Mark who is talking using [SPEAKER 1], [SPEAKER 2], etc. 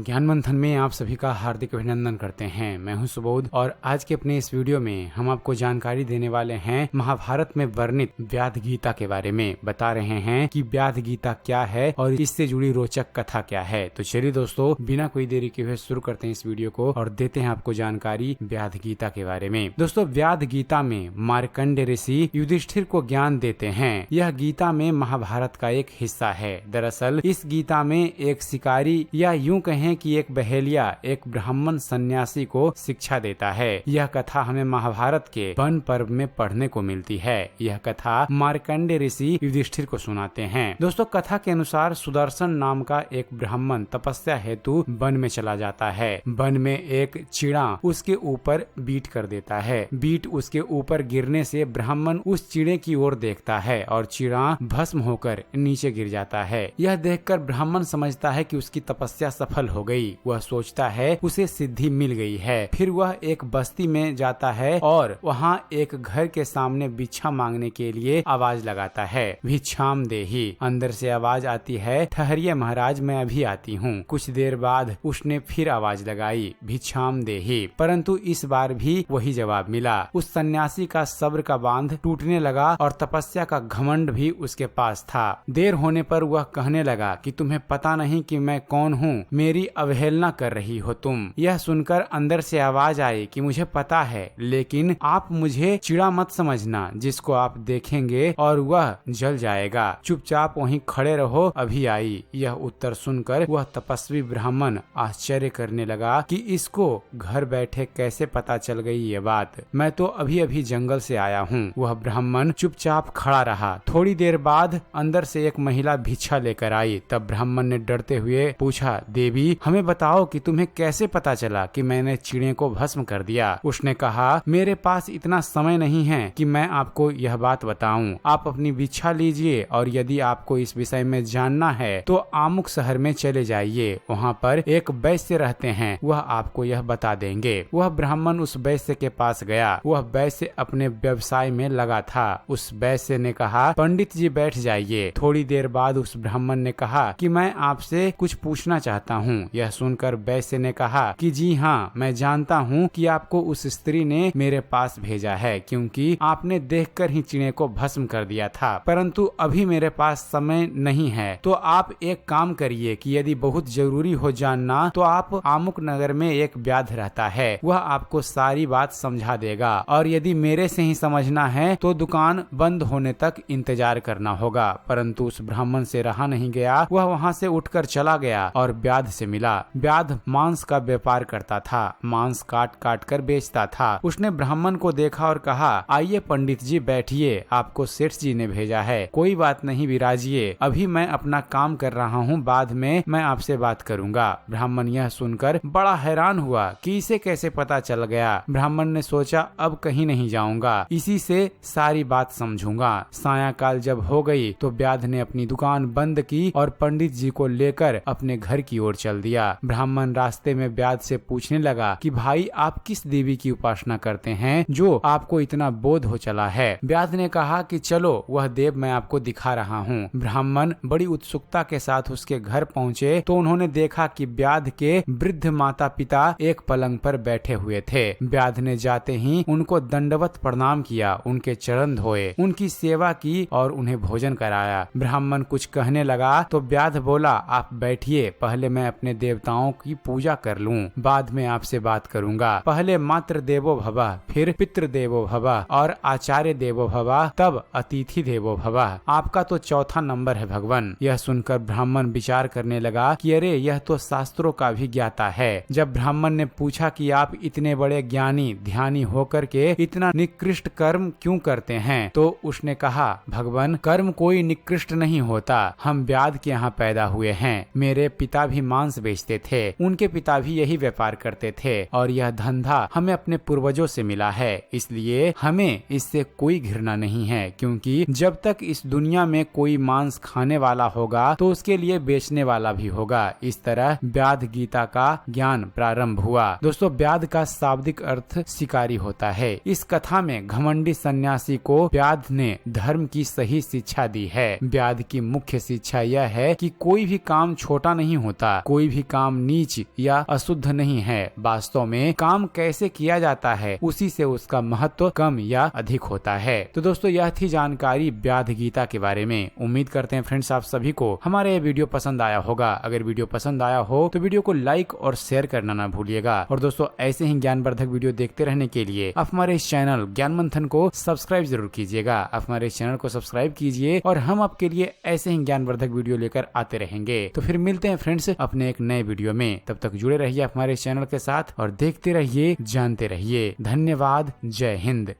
[SPEAKER 1] ज्ञान मंथन में आप सभी का हार्दिक अभिनंदन करते हैं। मैं हूं सुबोध और आज के अपने इस वीडियो में हम आपको जानकारी देने वाले हैं महाभारत में वर्णित व्याध गीता के बारे में। बता रहे हैं कि व्याध गीता क्या है और इससे जुड़ी रोचक कथा क्या है। तो चलिए दोस्तों, बिना कोई देरी के हुए शुरू करते हैं इस वीडियो को और देते हैं आपको जानकारी व्याध गीता के बारे में। दोस्तों, व्याध गीता में मार्कंडेय ऋषि युधिष्ठिर को ज्ञान देते हैं। यह गीता में महाभारत का एक हिस्सा है। दरअसल इस गीता में एक शिकारी या यूं कहें कि एक बहेलिया एक ब्राह्मण सन्यासी को शिक्षा देता है। यह कथा हमें महाभारत के वन पर्व में पढ़ने को मिलती है। यह कथा मार्कंडेय ऋषि युधिष्ठिर को सुनाते हैं। दोस्तों, कथा के अनुसार सुदर्शन नाम का एक ब्राह्मण तपस्या हेतु वन में चला जाता है। वन में एक चिड़ा उसके ऊपर बीट कर देता है। बीट उसके ऊपर गिरने से ब्राह्मण उस चिड़े की ओर देखता है और चिड़ा भस्म होकर नीचे गिर जाता है। यह देखकर ब्राह्मण समझता है कि उसकी तपस्या सफल हो गई। वह सोचता है उसे सिद्धि मिल गई है। फिर वह एक बस्ती में जाता है और वहाँ एक घर के सामने भिक्षा मांगने के लिए आवाज लगाता है, भिक्षाम देहि। अंदर से आवाज आती है, ठहरिए महाराज, मैं अभी आती हूँ। कुछ देर बाद उसने फिर आवाज लगाई, भिक्षाम देहि, परंतु इस बार भी वही जवाब मिला। उस सन्यासी का सब्र का बांध टूटने लगा और तपस्या का घमंड भी उसके पास था। देर होने पर वह कहने लगा कि तुम्हें पता नहीं कि मैं कौन हूँ, मेरी अवहेलना कर रही हो तुम। यह सुनकर अंदर से आवाज आई कि मुझे पता है, लेकिन आप मुझे चिड़ा मत समझना, जिसको आप देखेंगे और वह जल जाएगा। चुपचाप वहीं खड़े रहो, अभी आई। यह उत्तर सुनकर वह तपस्वी ब्राह्मण आश्चर्य करने लगा कि इसको घर बैठे कैसे पता चल गई ये बात। मैं तो अभी अभी जंगल से आया हूँ। वह ब्राह्मण चुपचाप खड़ा रहा। थोड़ी देर बाद अंदर से एक महिला भिक्षा लेकर आई। तब ब्राह्मण ने डरते हुए पूछा, देवी, हमें बताओ कि तुम्हें कैसे पता चला कि मैंने चिड़े को भस्म कर दिया। उसने कहा, मेरे पास इतना समय नहीं है कि मैं आपको यह बात बताऊं। आप अपनी भिक्षा लीजिए और यदि आपको इस विषय में जानना है तो आमुक शहर में चले जाइए। वहाँ पर एक वैश्य रहते हैं, वह आपको यह बता देंगे। वह ब्राह्मण उस वैश्य के पास गया। वह वैश्य अपने व्यवसाय में लगा था। उस वैश्य ने कहा, पंडित जी बैठ जाइए। थोड़ी देर बाद उस ब्राह्मण ने कहा कि मैं आपसे कुछ पूछना चाहता हूँ। यह सुनकर वैश्य ने कहा कि जी हाँ, मैं जानता हूँ कि आपको उस स्त्री ने मेरे पास भेजा है, क्योंकि आपने देखकर ही चिड़े को भस्म कर दिया था, परंतु अभी मेरे पास समय नहीं है। तो आप एक काम करिए कि यदि बहुत जरूरी हो जानना तो आप आमुक नगर में एक व्याध रहता है, वह आपको सारी बात समझा देगा, और यदि मेरे से ही समझना है तो दुकान बंद होने तक इंतजार करना होगा। परंतु उस ब्राह्मण से रहा नहीं गया। वह वहाँ से उठकर चला गया और व्याध से मिला। व्याध मांस का व्यापार करता था, मांस काट काट कर बेचता था। उसने ब्राह्मण को देखा और कहा, आइए पंडित जी बैठिए, आपको सेठ जी ने भेजा है। कोई बात नहीं, विराजिए, अभी मैं अपना काम कर रहा हूँ, बाद में मैं आपसे बात करूँगा। ब्राह्मण यह सुनकर बड़ा हैरान हुआ कि इसे कैसे पता चल गया। ब्राह्मण ने सोचा, अब कहीं नहीं जाऊंगा, इसी से सारी बात समझूंगा। सायंकाल जब हो गई तो व्याध ने अपनी दुकान बंद की और पंडित जी को लेकर अपने घर की ओर चल दिया। ब्राह्मण रास्ते में व्याध से पूछने लगा कि भाई, आप किस देवी की उपासना करते हैं जो आपको इतना बोध हो चला है। व्याध ने कहा कि चलो, वह देव मैं आपको दिखा रहा हूँ। ब्राह्मण बड़ी उत्सुकता के साथ उसके घर पहुँचे तो उन्होंने देखा कि व्याध के वृद्ध माता पिता एक पलंग पर बैठे हुए थे। व्याध ने जाते ही उनको दंडवत प्रणाम किया, उनके चरण धोए, उनकी सेवा की और उन्हें भोजन कराया। ब्राह्मण कुछ कहने लगा तो व्याध बोला, आप बैठिए, पहले मैं अपने देवताओं की पूजा कर लूं, बाद में आपसे बात करूंगा। पहले मातृ देवो भवः, फिर पितृ देवो भवः और आचार्य देवो भवः, तब अतिथि देवो भवः। आपका तो चौथा नंबर है भगवान। यह सुनकर ब्राह्मण विचार करने लगा कि अरे, यह तो शास्त्रों का भी ज्ञाता है। जब ब्राह्मण ने पूछा कि आप इतने बड़े ज्ञानी ध्यानी होकर के इतना निकृष्ट कर्म क्यों करते हैं, तो उसने कहा, भगवान, कर्म कोई निकृष्ट नहीं होता। हम व्याध के यहाँ पैदा हुए हैं। मेरे पिता भी मांस बेचते थे, उनके पिता भी यही व्यापार करते थे और यह धंधा हमें अपने पूर्वजों से मिला है, इसलिए हमें इससे कोई घृणा नहीं है, क्योंकि जब तक इस दुनिया में कोई मांस खाने वाला होगा तो उसके लिए बेचने वाला भी होगा। इस तरह व्याध गीता का ज्ञान प्रारंभ हुआ। दोस्तों, व्याध का शाब्दिक अर्थ शिकारी होता है। इस कथा में घमंडी सन्यासी को व्याध ने धर्म की सही शिक्षा दी है। व्याध की मुख्य शिक्षा यह है कि कोई भी काम छोटा नहीं होता, कोई कोई भी काम नीच या अशुद्ध नहीं है। वास्तव में काम कैसे किया जाता है उसी से उसका महत्व कम या अधिक होता है। तो दोस्तों यह थी जानकारी व्याध गीता के बारे में। उम्मीद करते हैं फ्रेंड्स आप सभी को हमारा ये वीडियो पसंद आया होगा। अगर वीडियो पसंद आया हो तो वीडियो को लाइक और शेयर करना ना भूलिएगा। और दोस्तों ऐसे ही ज्ञानवर्धक वीडियो देखते रहने के लिए आप हमारे इस चैनल ज्ञान मंथन को सब्सक्राइब जरूर कीजिएगा। आप हमारे इस चैनल को सब्सक्राइब कीजिए और हम आपके लिए ऐसे ही ज्ञानवर्धक वीडियो लेकर आते रहेंगे। तो फिर मिलते हैं फ्रेंड्स अपने एक नए वीडियो में। तब तक जुड़े रहिए हमारे चैनल के साथ और देखते रहिए, जानते रहिए। धन्यवाद। जय हिंद।